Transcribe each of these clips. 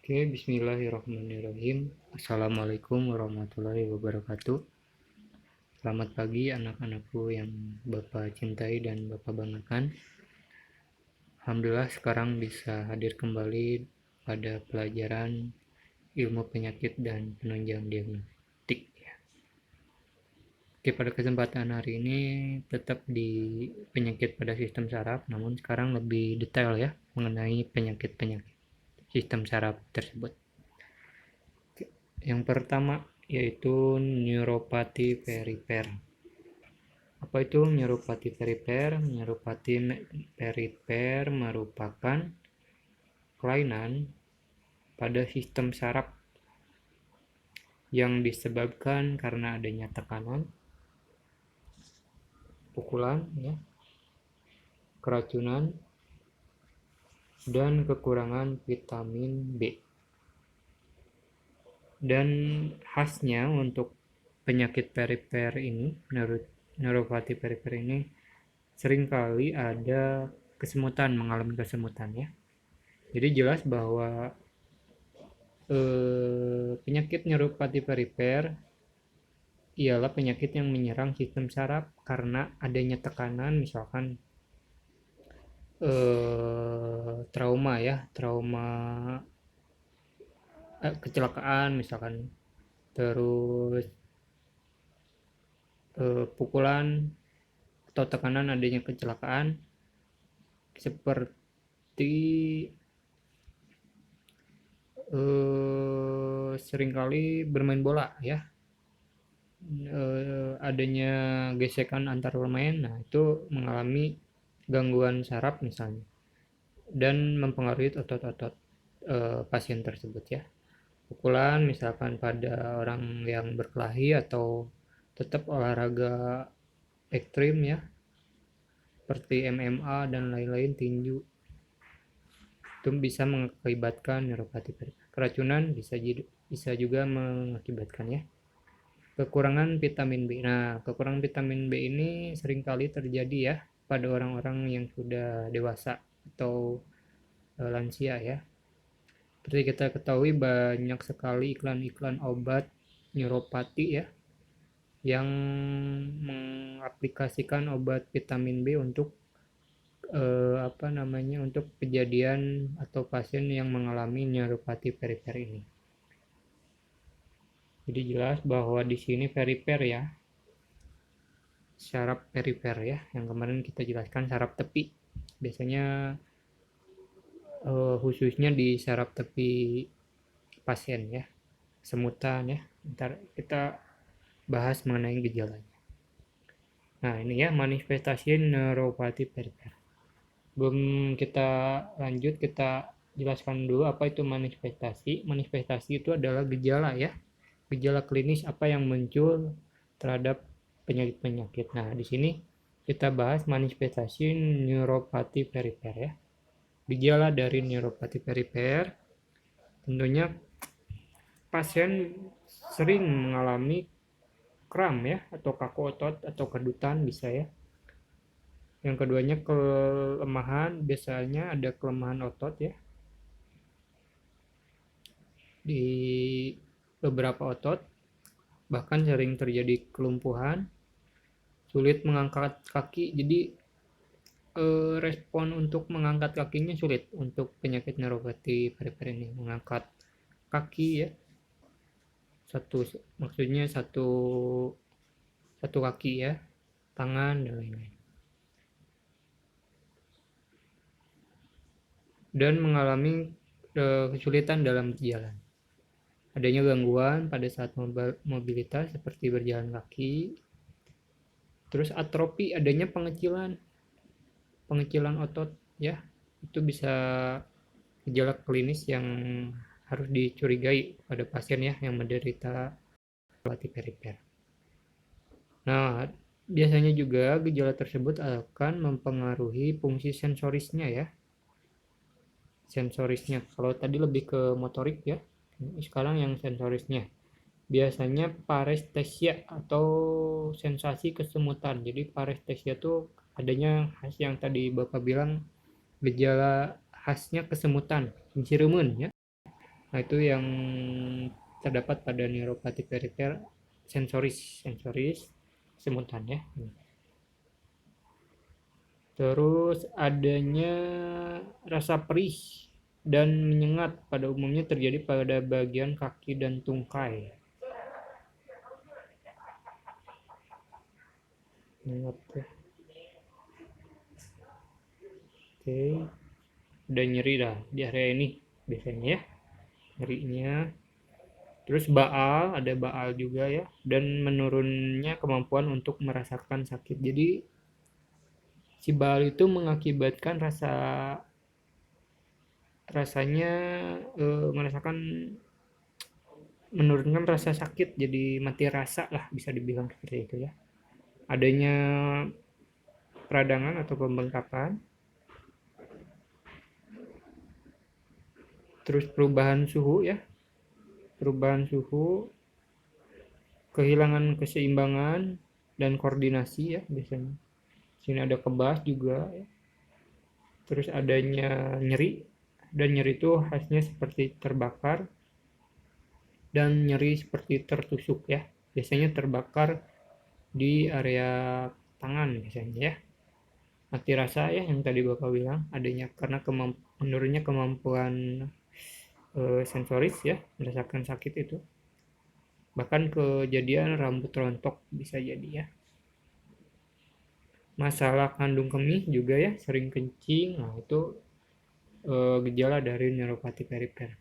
Oke, bismillahirrahmanirrahim. Assalamualaikum warahmatullahi wabarakatuh. Selamat pagi anak-anakku yang Bapak cintai dan Bapak banggakan. Alhamdulillah sekarang bisa hadir kembali pada pelajaran ilmu penyakit dan penunjang diagnostik. Oke, pada kesempatan hari ini tetap di penyakit pada sistem saraf, namun sekarang lebih detail ya mengenai penyakit-penyakit sistem saraf tersebut. Yang pertama yaitu neuropati perifer. Apa itu neuropati perifer? Neuropati perifer merupakan kelainan pada sistem saraf yang disebabkan karena adanya tekanan, pukulan, keracunan, dan kekurangan vitamin B. Dan khasnya untuk penyakit perifer ini, neuropati perifer ini seringkali ada kesemutan, mengalami kesemutan ya. Jadi jelas bahwa penyakit neuropati perifer ialah penyakit yang menyerang sistem saraf karena adanya tekanan, misalkan trauma kecelakaan misalkan, terus pukulan atau tekanan adanya kecelakaan seperti seringkali bermain bola ya, adanya gesekan antar pemain, nah itu mengalami gangguan saraf misalnya dan mempengaruhi otot-otot pasien tersebut ya. Pukulan misalkan pada orang yang berkelahi atau tetap olahraga ekstrim ya, seperti MMA dan lain-lain, tinju, itu bisa mengakibatkan neuropati perifer. Keracunan bisa juga mengakibatkan ya. Kekurangan vitamin B. Nah, kekurangan vitamin B ini seringkali terjadi ya pada orang-orang yang sudah dewasa atau lansia ya. Seperti kita ketahui banyak sekali iklan-iklan obat neuropati ya yang mengaplikasikan obat vitamin B untuk untuk kejadian atau pasien yang mengalami neuropati perifer ini. Jadi jelas bahwa di sini perifer ya, saraf perifer ya, yang kemarin kita jelaskan saraf tepi. Biasanya khususnya di saraf tepi pasien ya, semutan ya. Ntar kita bahas mengenai gejalanya. Nah ini ya manifestasi neuropati perifer. Belum kita lanjut, kita jelaskan dulu apa itu manifestasi. Manifestasi itu adalah gejala ya, gejala klinis apa yang muncul terhadap penyakit-penyakit. Nah di sini kita bahas manifestasi neuropati perifer ya. Gejala dari neuropati perifer, tentunya pasien sering mengalami kram ya, atau kaku otot atau kedutan bisa ya. Yang keduanya kelemahan, biasanya ada kelemahan otot ya di beberapa otot, bahkan sering terjadi kelumpuhan, sulit mengangkat kaki. Jadi respon untuk mengangkat kakinya sulit untuk penyakit neuropati perifer ini, mengangkat kaki ya, maksudnya satu kaki ya, tangan dan lain-lain, dan mengalami kesulitan dalam berjalan. Adanya gangguan pada saat mobilitas seperti berjalan kaki. Terus atrofi, adanya pengecilan otot ya. Itu bisa gejala klinis yang harus dicurigai pada pasien ya yang menderita neuropati perifer. Nah, biasanya juga gejala tersebut akan mempengaruhi fungsi sensorisnya ya. Sensorisnya, kalau tadi lebih ke motorik ya, sekarang yang sensorisnya. Biasanya parestesia atau sensasi kesemutan. Jadi parestesia itu adanya khas yang tadi Bapak bilang, gejala khasnya kesemutan, cirumun ya. Nah, itu yang terdapat pada neuropati perifer sensoris semutan ya. Terus adanya rasa perih dan menyengat pada umumnya terjadi pada bagian kaki dan tungkai. Menyengat ya. Oke, udah nyeri dah di area ini biasanya ya nyerinya. Terus ada baal juga ya, dan menurunnya kemampuan untuk merasakan sakit. Jadi si baal itu mengakibatkan rasanya merasakan menurunkan rasa sakit, jadi mati rasa lah bisa dibilang seperti itu ya. Adanya peradangan atau pembengkakan, terus perubahan suhu, kehilangan keseimbangan dan koordinasi ya biasanya. Sini ada kebas juga ya. Terus adanya nyeri, dan nyeri itu khasnya seperti terbakar dan nyeri seperti tertusuk ya. Biasanya terbakar di area tangan biasanya ya. Mati rasa ya yang tadi Bapak bilang adanya karena menurunnya kemampuan sensoris ya merasakan sakit itu. Bahkan kejadian rambut rontok bisa jadi ya. Masalah kandung kemih juga ya, sering kencing. Nah, itu gejala dari neuropati perifer.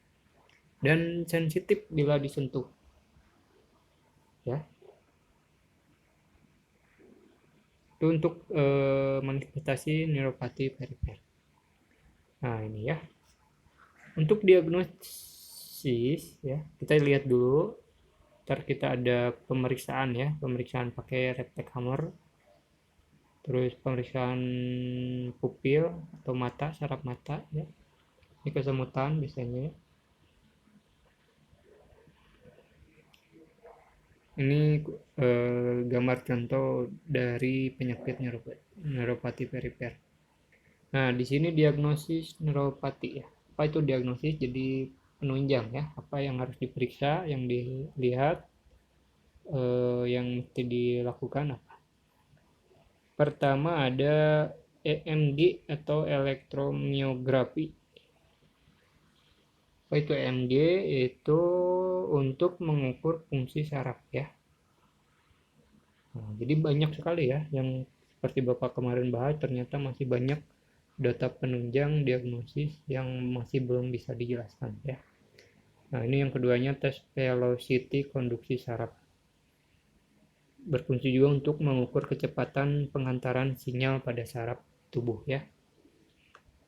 Dan sensitif bila disentuh. Ya. Itu untuk manifestasi neuropati perifer. Nah, ini ya. Untuk diagnosis ya, kita lihat dulu. Ntar kita ada pemeriksaan ya, pemeriksaan pakai refleks hammer. Terus pemeriksaan pupil atau mata, saraf mata ya. Ini kesemutan biasanya ya. Ini gambar contoh dari penyakit neuropati perifer. Nah, di sini diagnosis neuropati ya. Apa itu diagnosis? Jadi penunjang ya, apa yang harus diperiksa, yang dilihat, yang mesti dilakukan apa. Pertama ada EMG atau elektromiografi. Apa itu EMG? Itu untuk mengukur fungsi saraf ya. Nah, jadi banyak sekali ya yang seperti Bapak kemarin bahas, ternyata masih banyak data penunjang diagnosis yang masih belum bisa dijelaskan ya. Nah, ini yang keduanya tes velocity konduksi saraf. Berfungsi juga untuk mengukur kecepatan penghantaran sinyal pada saraf tubuh ya.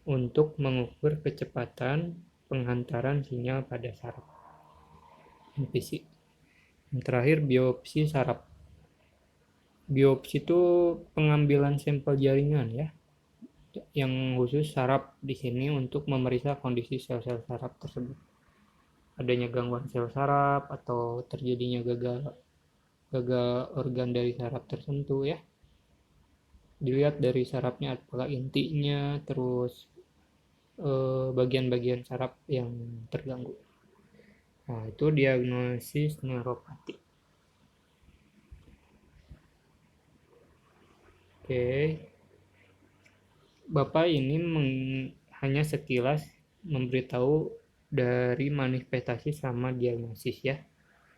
Untuk mengukur kecepatan penghantaran sinyal pada saraf. MPC. Yang terakhir biopsi saraf. Biopsi itu pengambilan sampel jaringan ya, yang khusus saraf di sini untuk memeriksa kondisi sel-sel saraf tersebut. Adanya gangguan sel saraf atau terjadinya gagal organ dari saraf tertentu ya. Dilihat dari sarafnya apakah intinya, terus bagian-bagian saraf yang terganggu. Nah, itu diagnosis neuropati. Oke. Bapak ini hanya sekilas memberitahu dari manifestasi sama diagnosis ya.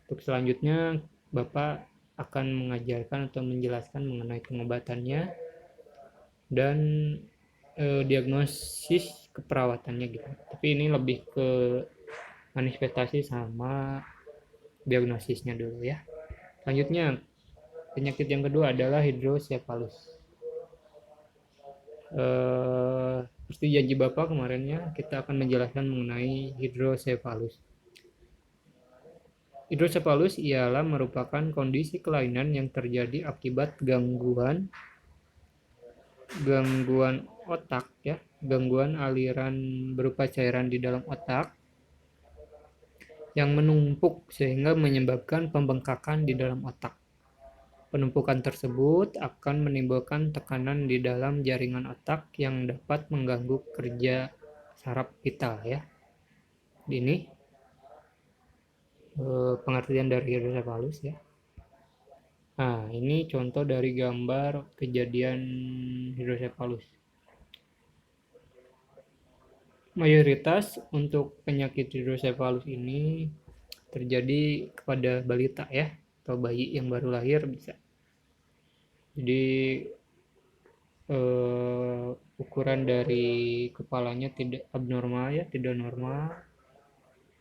Untuk selanjutnya Bapak akan mengajarkan atau menjelaskan mengenai pengobatannya dan diagnosis keperawatannya gitu. Tapi ini lebih ke manifestasi sama diagnosisnya dulu ya. Selanjutnya penyakit yang kedua adalah hidrosefalus. Seperti janji Bapak kemarinnya, kita akan menjelaskan mengenai hidrosefalus. Hidrosefalus ialah merupakan kondisi kelainan yang terjadi akibat gangguan otak ya, gangguan aliran berupa cairan di dalam otak yang menumpuk sehingga menyebabkan pembengkakan di dalam otak. Penumpukan tersebut akan menimbulkan tekanan di dalam jaringan otak yang dapat mengganggu kerja saraf vital ya. Ini pengertian dari hidrosefalus ya. Nah, ini contoh dari gambar kejadian hidrosefalus. Mayoritas untuk penyakit hidrosefalus ini terjadi kepada balita ya, atau bayi yang baru lahir bisa. Jadi ukuran dari kepalanya tidak abnormal ya, tidak normal,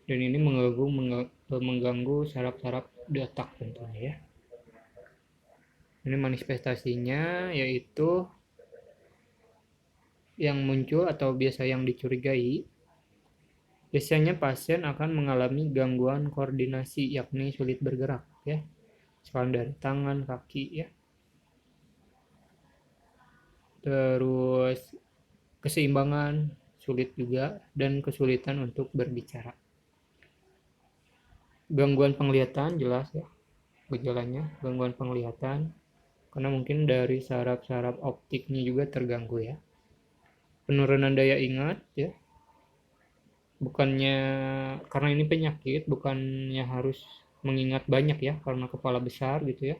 dan ini mengganggu saraf-saraf di otak tentunya ya. Ini manifestasinya yaitu yang muncul atau biasa yang dicurigai, biasanya pasien akan mengalami gangguan koordinasi, yakni sulit bergerak ya, selain dari tangan, kaki ya. Terus keseimbangan sulit juga, dan kesulitan untuk berbicara. Gangguan penglihatan jelas ya, gejalanya gangguan penglihatan, karena mungkin dari saraf-saraf optiknya juga terganggu ya. Penurunan daya ingat ya, bukannya karena ini penyakit, bukannya harus mengingat banyak ya karena kepala besar gitu ya,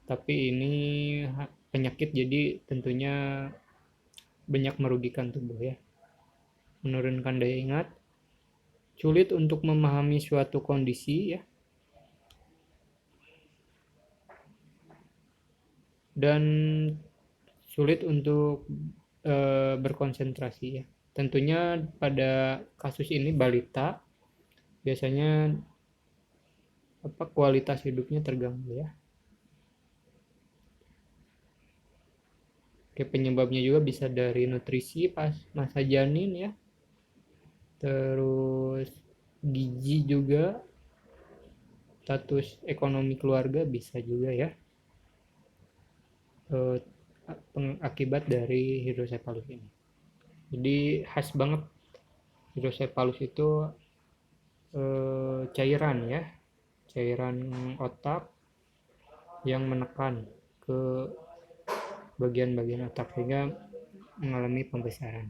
tapi ini penyakit jadi tentunya banyak merugikan tubuh ya. Menurunkan daya ingat, sulit untuk memahami suatu kondisi ya, dan sulit untuk berkonsentrasi ya. Tentunya pada kasus ini balita biasanya kualitas hidupnya terganggu ya. Oke, penyebabnya juga bisa dari nutrisi pas masa janin ya, terus gizi juga, status ekonomi keluarga bisa juga ya, akibat dari hidrosefalus ini. Jadi khas banget hidrosefalus itu cairan ya, cairan otak yang menekan ke bagian-bagian otak sehingga mengalami pembesaran.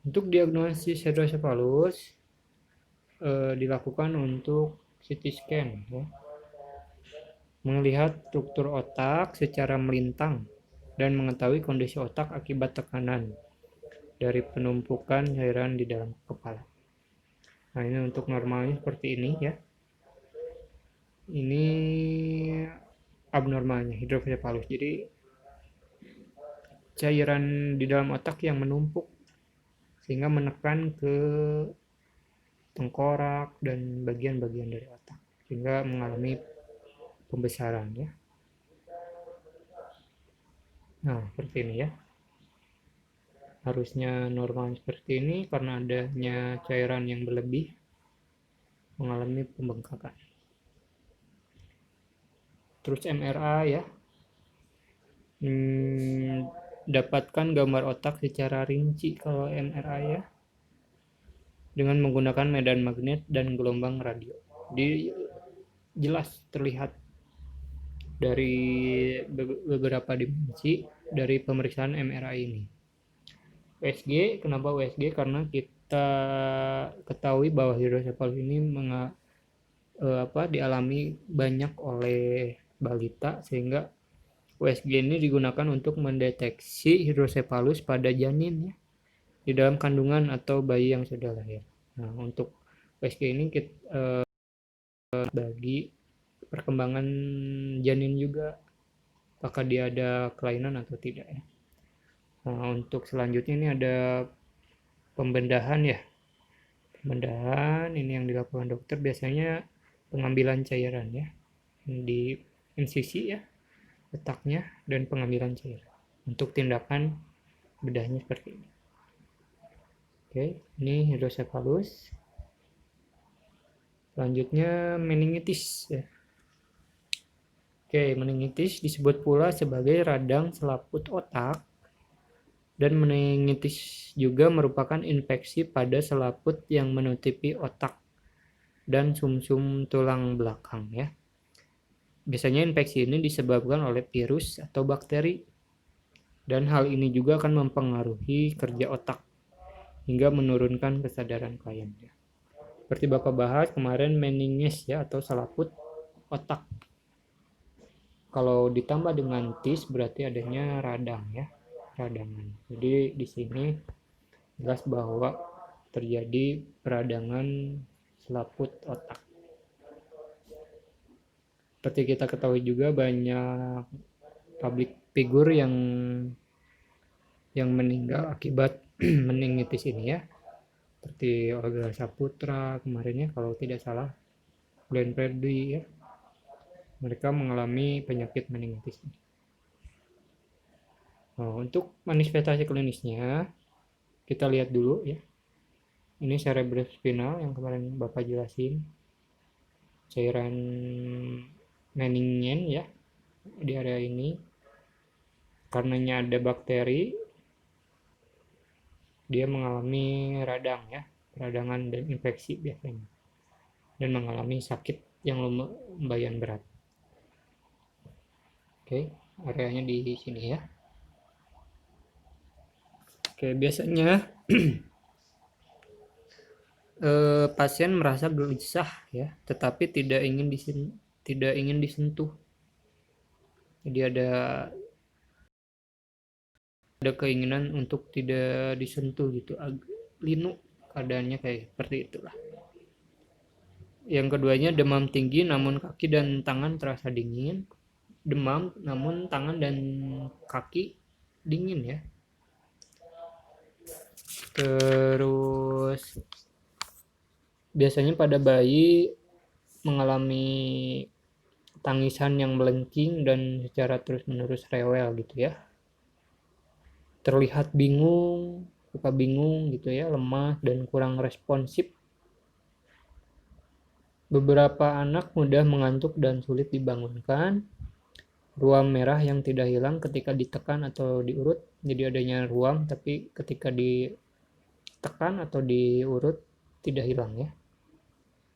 Untuk diagnosis hidrosefalus dilakukan untuk CT scan ya, melihat struktur otak secara melintang dan mengetahui kondisi otak akibat tekanan dari penumpukan cairan di dalam kepala. Nah, ini untuk normalnya seperti ini ya. Ini abnormalnya hidrosefalus. Jadi cairan di dalam otak yang menumpuk sehingga menekan ke tengkorak dan bagian-bagian dari otak sehingga mengalami pembesaran ya. Nah, seperti ini ya. Harusnya normal seperti ini, karena adanya cairan yang berlebih mengalami pembengkakan. Terus MRI ya, dapatkan gambar otak secara rinci kalau MRI ya, dengan menggunakan medan magnet dan gelombang radio. Jadi jelas terlihat dari beberapa dimensi dari pemeriksaan MRI ini. USG, kenapa USG? Karena kita ketahui bahwa hidrosefalus ini dialami banyak oleh balita, sehingga USG ini digunakan untuk mendeteksi hidrosefalus pada janin ya, di dalam kandungan atau bayi yang sudah lahir. Nah, untuk USG ini kita bagi perkembangan janin juga, apakah dia ada kelainan atau tidak ya. Nah, untuk selanjutnya ini ada pembedahan ya. Pembedahan ini yang dilakukan dokter, biasanya pengambilan cairan ya, di insisi ya, letaknya, dan pengambilan cairan untuk tindakan bedahnya seperti ini. Oke, ini hidrosefalus. Selanjutnya meningitis ya. Oke, meningitis disebut pula sebagai radang selaput otak, dan meningitis juga merupakan infeksi pada selaput yang menutupi otak dan sumsum tulang belakang ya. Biasanya infeksi ini disebabkan oleh virus atau bakteri, dan hal ini juga akan mempengaruhi kerja otak hingga menurunkan kesadaran klien. Seperti Bapak bahas kemarin meninges ya atau selaput otak. Kalau ditambah dengan tis berarti adanya radang ya, radangan. Jadi di sini jelas bahwa terjadi peradangan selaput otak. Seperti kita ketahui juga banyak public figure yang meninggal akibat meningitis ini ya. Seperti Olga Saputra kemarin ya kalau tidak salah, Glenn Fredly ya. Mereka mengalami penyakit meningitis. Nah, untuk manifestasi klinisnya kita lihat dulu ya. Ini cerebrospinal yang kemarin Bapak jelasin. Cairan meningen ya di area ini. Karenanya ada bakteri, dia mengalami radang ya, peradangan dan infeksi biasanya. Dan mengalami sakit yang lumayan berat. Oke, areanya di sini ya. Oke, biasanya pasien merasa gelisah ya, tetapi tidak ingin disentuh. Jadi ada keinginan untuk tidak disentuh gitu, linu keadaannya kayak seperti itulah. Yang keduanya demam tinggi namun kaki dan tangan terasa dingin. Demam namun tangan dan kaki dingin ya. Terus biasanya pada bayi mengalami tangisan yang melengking dan secara terus-menerus rewel gitu ya. Terlihat bingung, suka bingung gitu ya, lemah dan kurang responsif. Beberapa anak mudah mengantuk dan sulit dibangunkan. Ruam merah yang tidak hilang ketika ditekan atau diurut. Jadi adanya ruam tapi ketika ditekan atau diurut tidak hilang ya.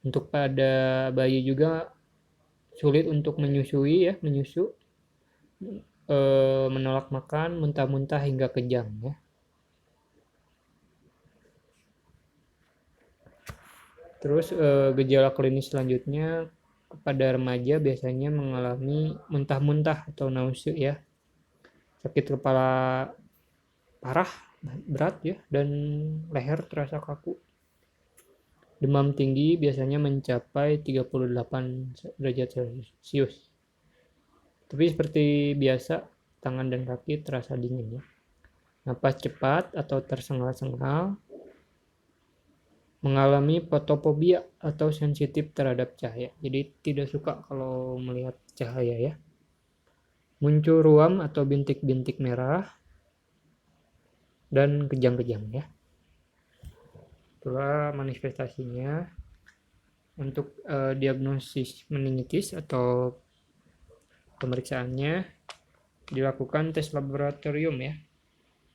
Untuk pada bayi juga sulit untuk menyusui ya, menyusu, menolak makan, muntah-muntah hingga kejang ya. Terus gejala klinis selanjutnya pada remaja biasanya mengalami muntah-muntah atau nausea ya, sakit kepala parah, berat ya, dan leher terasa kaku. Demam tinggi biasanya mencapai 38 derajat Celcius. Tapi seperti biasa, tangan dan kaki terasa dingin ya. Napas cepat atau tersengal-sengal. Mengalami fotofobia atau sensitif terhadap cahaya. Jadi tidak suka kalau melihat cahaya ya. Muncul ruam atau bintik-bintik merah dan kejang-kejang ya. Itulah manifestasinya. Untuk diagnosis meningitis atau pemeriksaannya dilakukan tes laboratorium ya.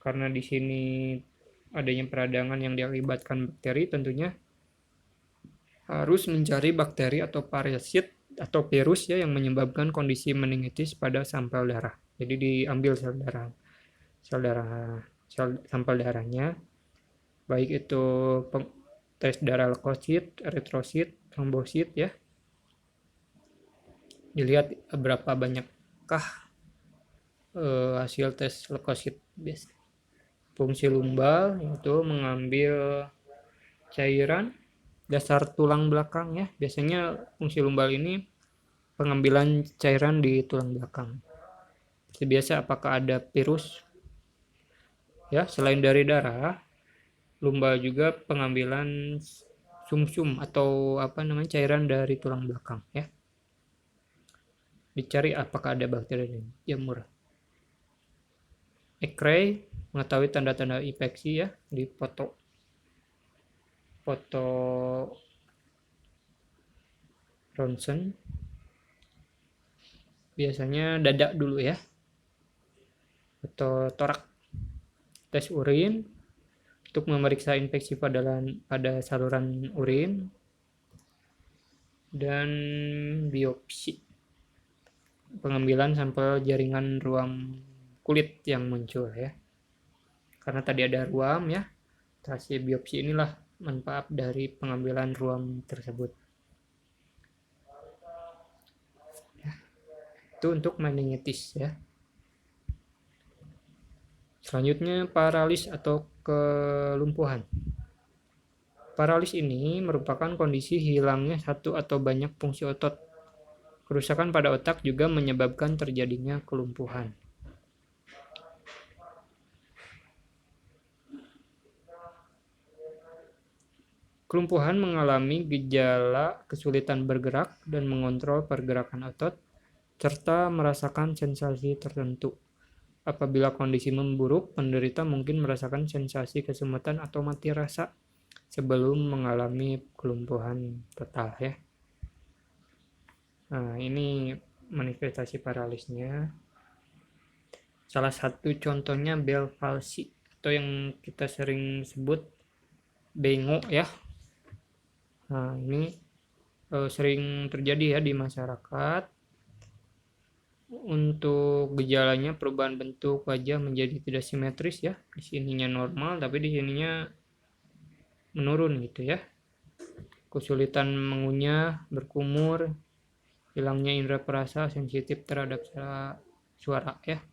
Karena di sini adanya peradangan yang diakibatkan bakteri, tentunya harus mencari bakteri atau parasit atau virus ya yang menyebabkan kondisi meningitis pada sampel darah. Jadi diambil sampel darahnya, baik itu tes darah leukosit, eritrosit, trombosit ya. Dilihat berapa banyakkah hasil tes leukosit biasa. Fungsi lumbal yaitu mengambil cairan dasar tulang belakang ya. Biasanya fungsi lumbal ini pengambilan cairan di tulang belakang. Seperti biasa apakah ada virus ya, selain dari darah, lumbal juga pengambilan sumsum atau cairan dari tulang belakang ya. Dicari apakah ada bakteri dan jamur. X-ray mengetahui tanda-tanda infeksi ya, di foto ronsen. Biasanya dada dulu ya, atau torak. Tes urin untuk memeriksa infeksi pada saluran urin, dan biopsi pengambilan sampel jaringan ruam kulit yang muncul ya. Karena tadi ada ruam ya, hasil biopsi inilah manfaat dari pengambilan ruam tersebut. Itu untuk meningitis ya. Selanjutnya paralis atau kelumpuhan. Paralis ini merupakan kondisi hilangnya satu atau banyak fungsi otot. Kerusakan pada otak juga menyebabkan terjadinya kelumpuhan. Kelumpuhan mengalami gejala kesulitan bergerak dan mengontrol pergerakan otot, serta merasakan sensasi tertentu. Apabila kondisi memburuk, penderita mungkin merasakan sensasi kesemutan atau mati rasa sebelum mengalami kelumpuhan total ya. Nah, ini manifestasi paralisnya. Salah satu contohnya Bell palsy atau yang kita sering sebut bengok ya. Nah, ini sering terjadi ya di masyarakat. Untuk gejalanya perubahan bentuk wajah menjadi tidak simetris ya. Di sininya normal tapi di sininya menurun gitu ya. Kesulitan mengunyah, berkumur, hilangnya indera perasa, sensitif terhadap suara ya.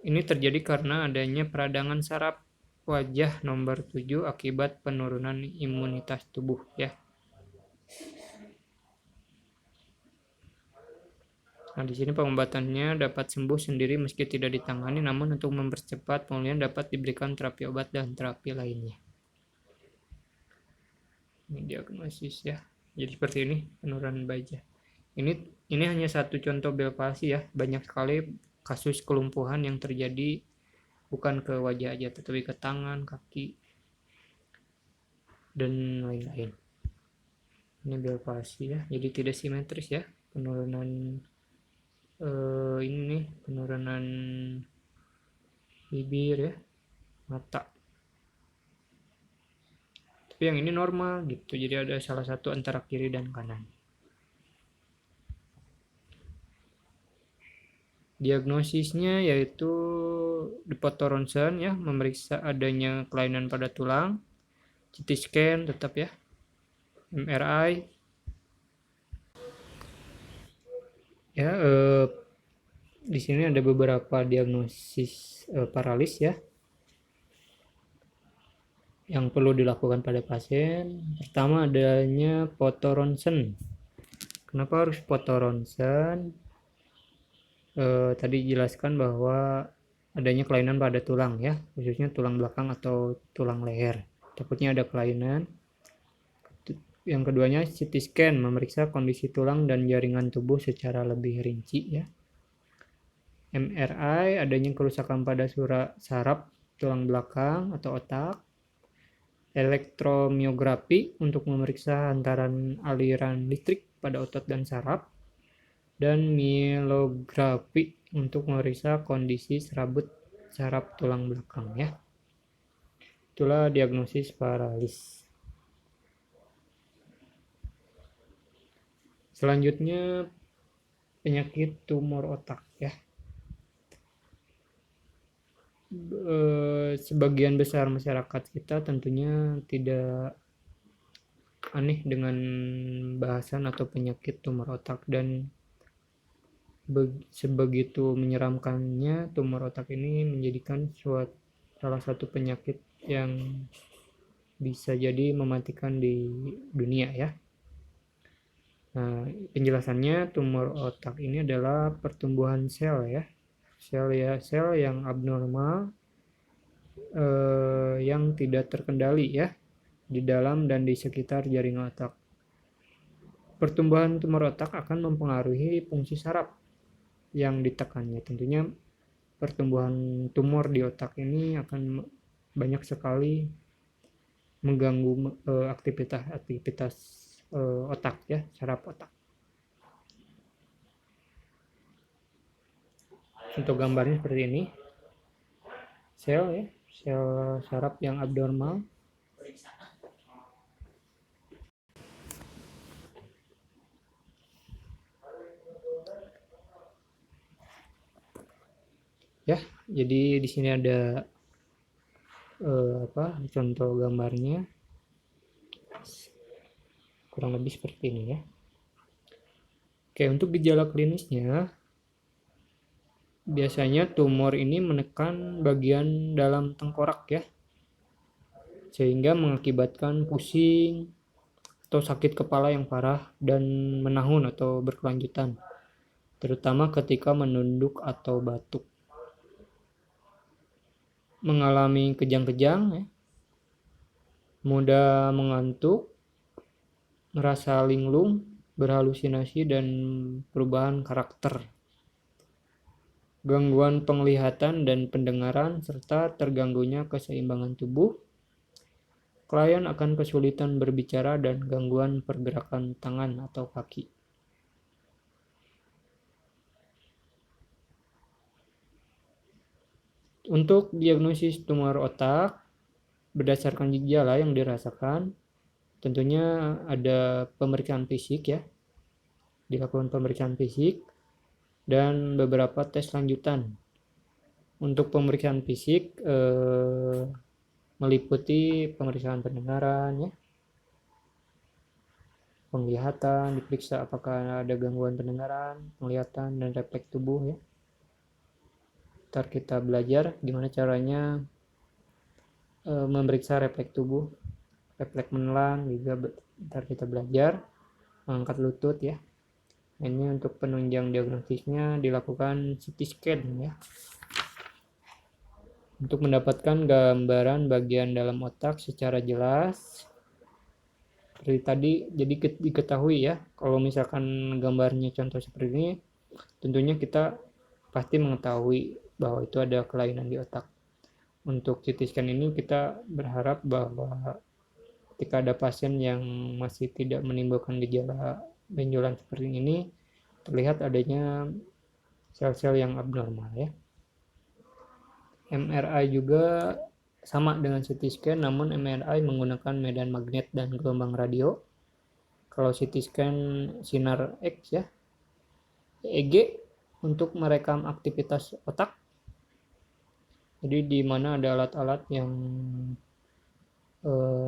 Ini terjadi karena adanya peradangan saraf wajah nomor 7 akibat penurunan imunitas tubuh ya. Nah, di sini pengobatannya dapat sembuh sendiri meski tidak ditangani, namun untuk mempercepat pemulihan dapat diberikan terapi obat dan terapi lainnya. Ini diagnosis ya. Jadi seperti ini penurunan wajah. Ini hanya satu contoh Bell palsy ya. Banyak sekali kasus kelumpuhan yang terjadi bukan ke wajah aja, tetapi ke tangan, kaki, dan lain-lain. Ini Bell palsy ya. Jadi tidak simetris ya penurunan ini penurunan bibir ya, mata. Tapi yang ini normal gitu. Jadi ada salah satu antara kiri dan kanan. Diagnosisnya yaitu di foto ronsen ya, memeriksa adanya kelainan pada tulang, CT scan tetap ya, MRI. Ya, di sini ada beberapa diagnosis paralis ya yang perlu dilakukan pada pasien. Pertama adanya foto ronsen. Kenapa harus foto ronsen? Tadi jelaskan bahwa adanya kelainan pada tulang ya, khususnya tulang belakang atau tulang leher. Takutnya ada kelainan. Yang keduanya CT scan, memeriksa kondisi tulang dan jaringan tubuh secara lebih rinci ya. MRI, adanya kerusakan pada saraf tulang belakang atau otak. Elektromiografi untuk memeriksa hantaran aliran listrik pada otot dan saraf. Dan myelografi untuk memeriksa kondisi serabut saraf tulang belakang ya. Itulah diagnosis paralis. Selanjutnya penyakit tumor otak ya. Sebagian besar masyarakat kita tentunya tidak aneh dengan bahasan atau penyakit tumor otak, dan sebegitu menyeramkannya tumor otak ini menjadikan salah satu penyakit yang bisa jadi mematikan di dunia ya. Nah, penjelasannya tumor otak ini adalah pertumbuhan sel ya. Sel yang abnormal yang tidak terkendali ya di dalam dan di sekitar jaringan otak. Pertumbuhan tumor otak akan mempengaruhi fungsi saraf yang ditekannya. Tentunya pertumbuhan tumor di otak ini akan banyak sekali mengganggu aktivitas otak ya, saraf otak. Untuk gambarnya seperti ini. Sel ya, sel saraf yang abnormal. Ya, jadi di sini ada contoh gambarnya kurang lebih seperti ini ya. Oke, untuk gejala klinisnya biasanya tumor ini menekan bagian dalam tengkorak ya, sehingga mengakibatkan pusing atau sakit kepala yang parah dan menahun atau berkelanjutan, terutama ketika menunduk atau batuk. Mengalami kejang-kejang ya, mudah mengantuk, merasa linglung, berhalusinasi, dan perubahan karakter. Gangguan penglihatan dan pendengaran, serta terganggunya keseimbangan tubuh. Klien akan kesulitan berbicara dan gangguan pergerakan tangan atau kaki. Untuk diagnosis tumor otak, berdasarkan gejala yang dirasakan, tentunya ada pemeriksaan fisik ya, dilakukan pemeriksaan fisik dan beberapa tes lanjutan. Untuk pemeriksaan fisik meliputi pemeriksaan pendengaran ya, penglihatan, diperiksa apakah ada gangguan pendengaran, penglihatan, dan refleks tubuh ya. Ntar kita belajar gimana caranya memeriksa refleks tubuh, refleks menelan juga. Ntar kita belajar mengangkat lutut ya. Ini untuk penunjang diagnosisnya dilakukan CT scan ya, untuk mendapatkan gambaran bagian dalam otak secara jelas. Seperti tadi, jadi diketahui ya, kalau misalkan gambarnya contoh seperti ini, tentunya kita pasti mengetahui bahwa itu ada kelainan di otak. Untuk CT scan ini kita berharap bahwa ketika ada pasien yang masih tidak menimbulkan gejala benjolan seperti ini, terlihat adanya sel-sel yang abnormal ya. MRI juga sama dengan CT scan, namun MRI menggunakan medan magnet dan gelombang radio. Kalau CT scan sinar X ya, EEG untuk merekam aktivitas otak. Jadi di mana ada alat-alat yang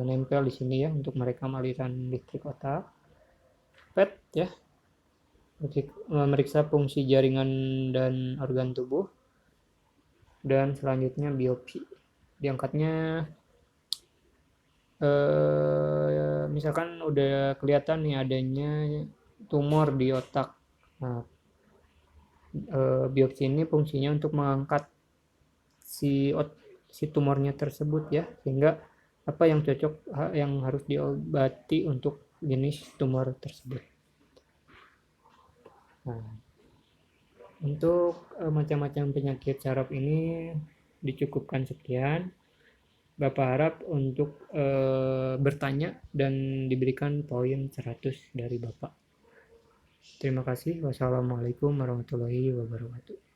nempel di sini ya untuk merekam aliran listrik otak. PET ya, memeriksa fungsi jaringan dan organ tubuh. Dan selanjutnya biopsi. Diangkatnya misalkan udah kelihatan nih adanya tumor di otak. Nah, biopsi ini fungsinya untuk mengangkat si tumornya tersebut ya, sehingga apa yang cocok, yang harus diobati untuk jenis tumor tersebut. Nah, untuk macam-macam penyakit saraf ini dicukupkan sekian. Bapak harap untuk bertanya dan diberikan poin 100 dari Bapak. Terima kasih. Wassalamualaikum warahmatullahi wabarakatuh.